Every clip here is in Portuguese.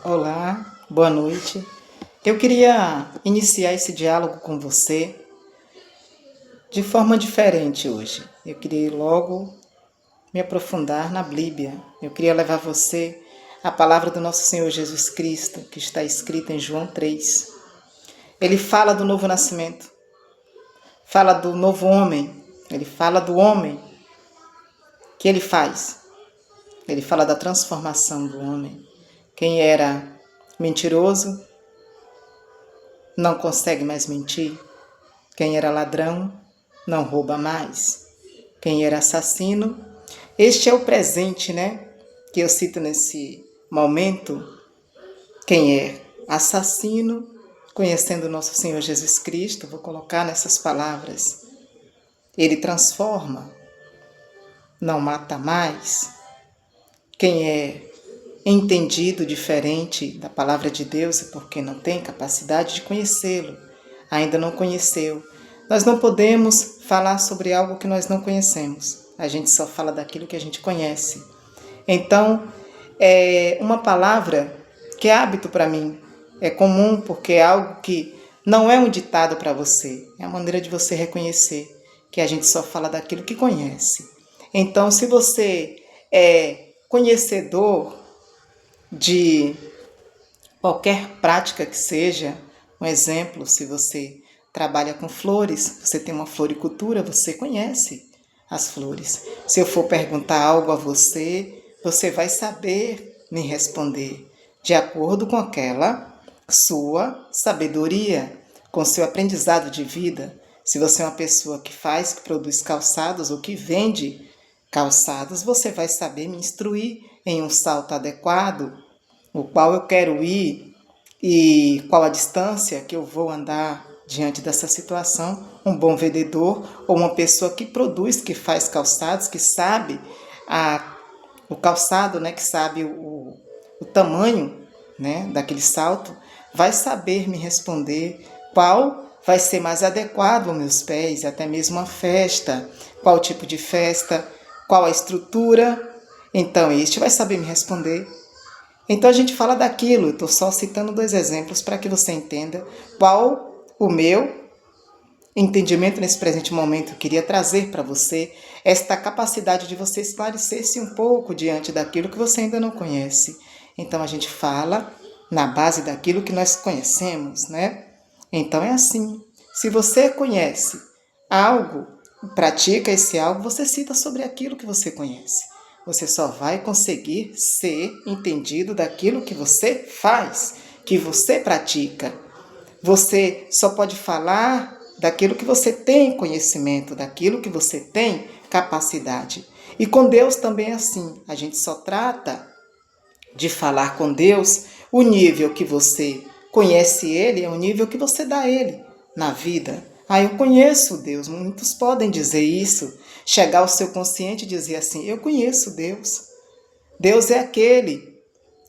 Olá, boa noite. Eu queria iniciar esse diálogo com você de forma diferente hoje. Eu queria logo me aprofundar na Bíblia. Eu queria levar você a palavra do nosso Senhor Jesus Cristo, que está escrita em João 3. Ele fala do novo nascimento, fala do novo homem, ele fala do homem que ele faz. Ele fala da transformação do homem. Quem era mentiroso não consegue mais mentir. Quem era ladrão não rouba mais. Quem era assassino, este é o presente, que eu cito nesse momento. Quem é assassino, conhecendo o nosso Senhor Jesus Cristo, vou colocar nessas palavras, ele transforma, não mata mais. Quem é entendido diferente da palavra de Deus é porque não tem capacidade de conhecê-lo, ainda não conheceu. Nós não podemos falar sobre algo que nós não conhecemos. A gente só fala daquilo que a gente conhece. Então, é uma palavra que é hábito para mim. É comum porque é algo que não é um ditado para você. É a maneira de você reconhecer que a gente só fala daquilo que conhece. Então, se você é conhecedor de qualquer prática que seja, um exemplo, se você trabalha com flores, você tem uma floricultura, você conhece as flores. Se eu for perguntar algo a você, você vai saber me responder de acordo com aquela sua sabedoria, com seu aprendizado de vida. Se você é uma pessoa que produz calçados ou que vende calçados, você vai saber me instruir em um salto adequado, o qual eu quero ir e qual a distância que eu vou andar diante dessa situação. Um bom vendedor ou uma pessoa que produz, que faz calçados, que sabe o calçado, que sabe o tamanho daquele salto, vai saber me responder qual vai ser mais adequado aos meus pés, até mesmo a festa, qual tipo de festa, qual a estrutura. Então, este vai saber me responder. Então, a gente fala daquilo. Estou só citando 2 exemplos para que você entenda qual o meu entendimento nesse presente momento. Eu queria trazer para você esta capacidade de você esclarecer-se um pouco diante daquilo que você ainda não conhece. Então, a gente fala na base daquilo que nós conhecemos, Então, é assim. Se você conhece algo, pratica esse algo, você cita sobre aquilo que você conhece. Você só vai conseguir ser entendido daquilo que você faz, que você pratica. Você só pode falar daquilo que você tem conhecimento, daquilo que você tem capacidade. E com Deus também é assim. A gente só trata de falar com Deus o nível que você conhece Ele, é o nível que você dá a Ele na vida. Eu conheço Deus. Muitos podem dizer isso, chegar ao seu consciente e dizer assim, eu conheço Deus. Deus é aquele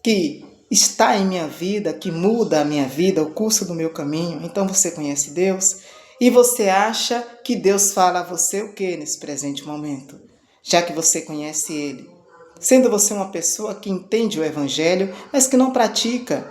que está em minha vida, que muda a minha vida, o curso do meu caminho. Então você conhece Deus e você acha que Deus fala a você o que nesse presente momento? Já que você conhece Ele. Sendo você uma pessoa que entende o Evangelho, mas que não pratica,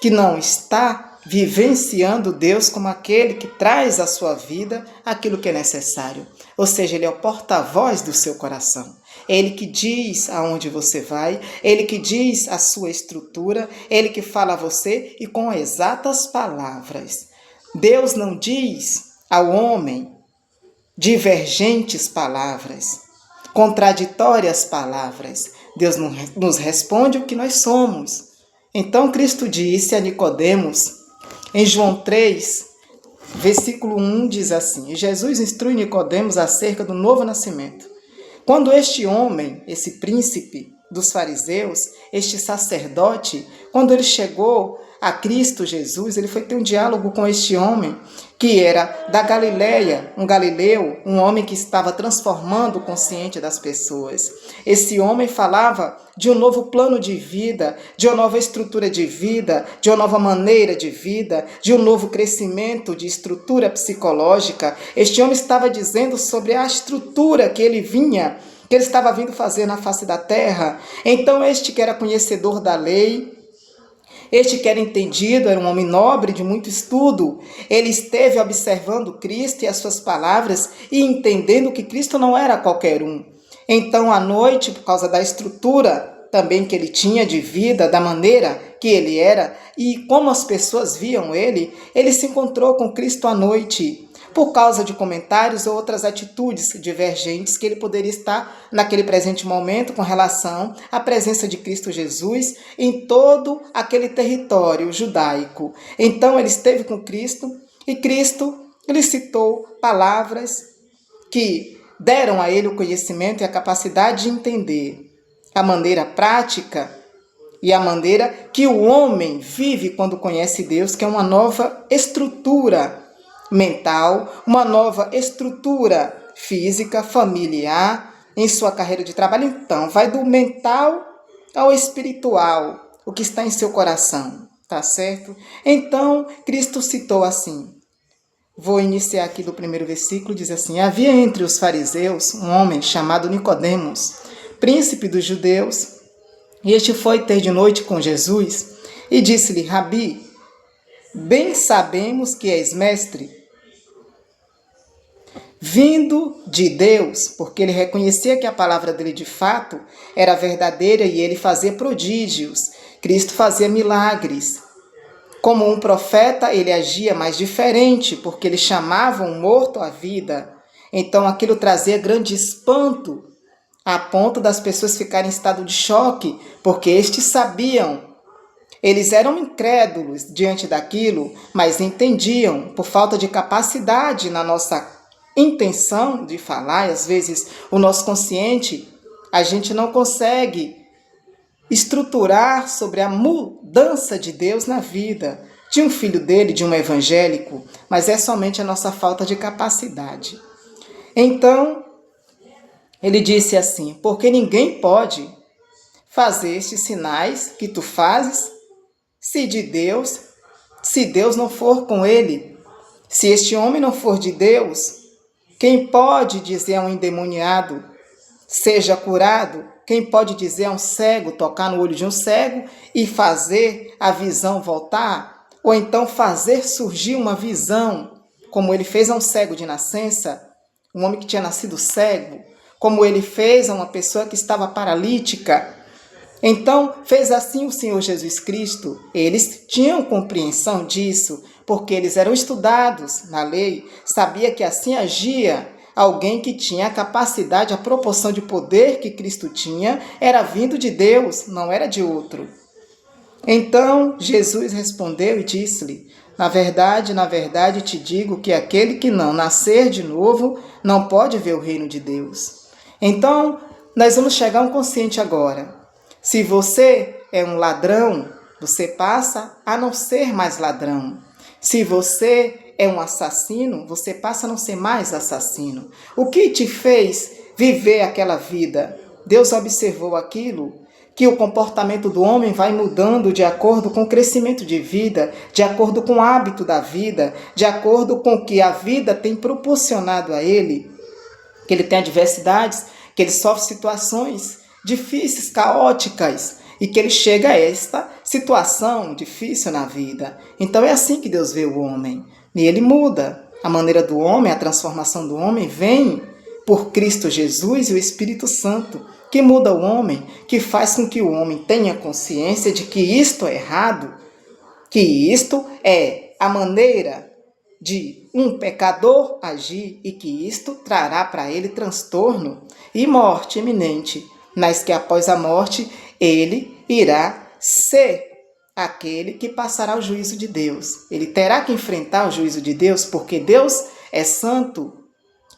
que não está vivenciando Deus como aquele que traz à sua vida aquilo que é necessário. Ou seja, Ele é o porta-voz do seu coração. Ele que diz aonde você vai, Ele que diz a sua estrutura, Ele que fala a você e com exatas palavras. Deus não diz ao homem divergentes palavras, contraditórias palavras. Deus nos responde o que nós somos. Então Cristo disse a Nicodemos, em João 3, versículo 1, diz assim, e Jesus instrui Nicodemos acerca do novo nascimento. Quando este homem, esse príncipe dos fariseus, este sacerdote, quando ele chegou a Cristo Jesus, ele foi ter um diálogo com este homem, que era da Galileia, um galileu, um homem que estava transformando o consciente das pessoas. Esse homem falava de um novo plano de vida, de uma nova estrutura de vida, de uma nova maneira de vida, de um novo crescimento de estrutura psicológica. Este homem estava dizendo sobre a estrutura que ele estava vindo fazer na face da terra. Então este que era conhecedor da lei, Este que era entendido, era um homem nobre, de muito estudo. Ele esteve observando Cristo e as suas palavras e entendendo que Cristo não era qualquer um. Então, à noite, por causa da estrutura também que ele tinha de vida, da maneira que ele era e como as pessoas viam ele se encontrou com Cristo à noite, por causa de comentários ou outras atitudes divergentes que ele poderia estar naquele presente momento com relação à presença de Cristo Jesus em todo aquele território judaico. Então ele esteve com Cristo e Cristo lhe citou palavras que deram a ele o conhecimento e a capacidade de entender a maneira prática e a maneira que o homem vive quando conhece Deus, que é uma nova estrutura mental, uma nova estrutura física, familiar, em sua carreira de trabalho. Então, vai do mental ao espiritual, o que está em seu coração, tá certo? Então, Cristo citou assim, vou iniciar aqui do primeiro versículo, diz assim: havia entre os fariseus um homem chamado Nicodemos, príncipe dos judeus, e este foi ter de noite com Jesus, e disse-lhe: Rabi, bem sabemos que és mestre, vindo de Deus, porque ele reconhecia que a palavra dele de fato era verdadeira e ele fazia prodígios, Cristo fazia milagres. Como um profeta, ele agia mais diferente, porque ele chamava um morto à vida. Então aquilo trazia grande espanto, a ponto das pessoas ficarem em estado de choque, porque estes sabiam. Eles eram incrédulos diante daquilo, mas entendiam, por falta de capacidade na nossa intenção de falar, e às vezes o nosso consciente, a gente não consegue estruturar sobre a mudança de Deus na vida de um filho dele, de um evangélico, mas é somente a nossa falta de capacidade. Então, ele disse assim: porque ninguém pode fazer estes sinais que tu fazes se Deus não for com ele. Se este homem não for de Deus, quem pode dizer a um endemoniado, seja curado? Quem pode dizer a um cego, tocar no olho de um cego e fazer a visão voltar? Ou então fazer surgir uma visão, como ele fez a um cego de nascença, um homem que tinha nascido cego, como ele fez a uma pessoa que estava paralítica. Então, fez assim o Senhor Jesus Cristo. Eles tinham compreensão disso, porque eles eram estudados na lei, sabia que assim agia alguém que tinha a capacidade, a proporção de poder que Cristo tinha, era vindo de Deus, não era de outro. Então, Jesus respondeu e disse-lhe: na verdade, te digo que aquele que não nascer de novo não pode ver o reino de Deus. Então, nós vamos chegar a um consciente agora. Se você é um ladrão, você passa a não ser mais ladrão. Se você é um assassino, você passa a não ser mais assassino. O que te fez viver aquela vida? Deus observou aquilo, que o comportamento do homem vai mudando de acordo com o crescimento de vida, de acordo com o hábito da vida, de acordo com o que a vida tem proporcionado a ele, que ele tem adversidades, que ele sofre situações difíceis, caóticas, e que ele chega a esta situação difícil na vida. Então é assim que Deus vê o homem. E ele muda. A maneira do homem, a transformação do homem vem por Cristo Jesus e o Espírito Santo, que muda o homem, que faz com que o homem tenha consciência de que isto é errado, que isto é a maneira de um pecador agir e que isto trará para ele transtorno e morte iminente, mas que após a morte ele irá ser aquele que passará o juízo de Deus. Ele terá que enfrentar o juízo de Deus, porque Deus é santo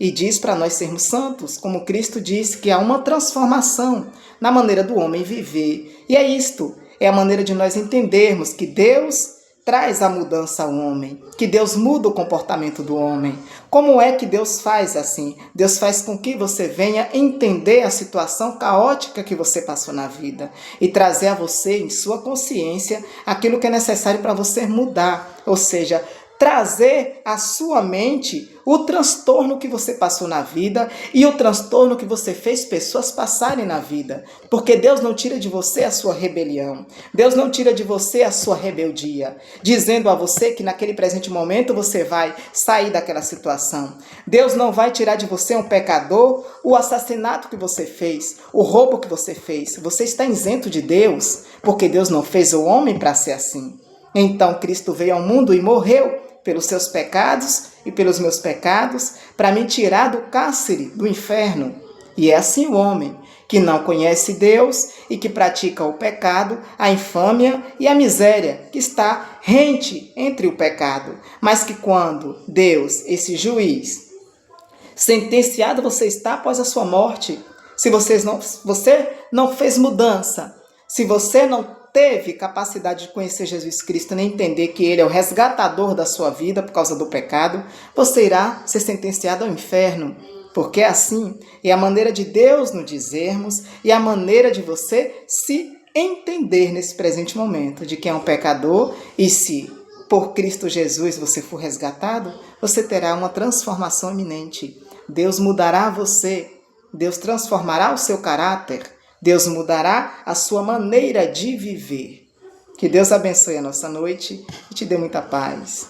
e diz para nós sermos santos, como Cristo disse que há uma transformação na maneira do homem viver. E é isto, é a maneira de nós entendermos que Deus traz a mudança ao homem, que Deus muda o comportamento do homem. Como é que Deus faz assim? Deus faz com que você venha entender a situação caótica que você passou na vida e trazer a você, em sua consciência, aquilo que é necessário para você mudar, ou seja, trazer à sua mente o transtorno que você passou na vida e o transtorno que você fez pessoas passarem na vida. Porque Deus não tira de você a sua rebelião. Deus não tira de você a sua rebeldia, dizendo a você que naquele presente momento você vai sair daquela situação. Deus não vai tirar de você, um pecador, o assassinato que você fez, o roubo que você fez. Você está isento de Deus, porque Deus não fez o homem para ser assim. Então Cristo veio ao mundo e morreu pelos seus pecados e pelos meus pecados, para me tirar do cárcere do inferno. E é assim o homem que não conhece Deus e que pratica o pecado, a infâmia e a miséria, que está rente entre o pecado. Mas que quando Deus, esse juiz, sentenciado você está após a sua morte, se você não fez mudança, se você não teve capacidade de conhecer Jesus Cristo, nem entender que Ele é o resgatador da sua vida por causa do pecado, você irá ser sentenciado ao inferno. Porque assim é a maneira de Deus nos dizermos e a maneira de você se entender nesse presente momento, de que é um pecador e se por Cristo Jesus você for resgatado, você terá uma transformação iminente. Deus mudará você, Deus transformará o seu caráter, Deus mudará a sua maneira de viver. Que Deus abençoe a nossa noite e te dê muita paz.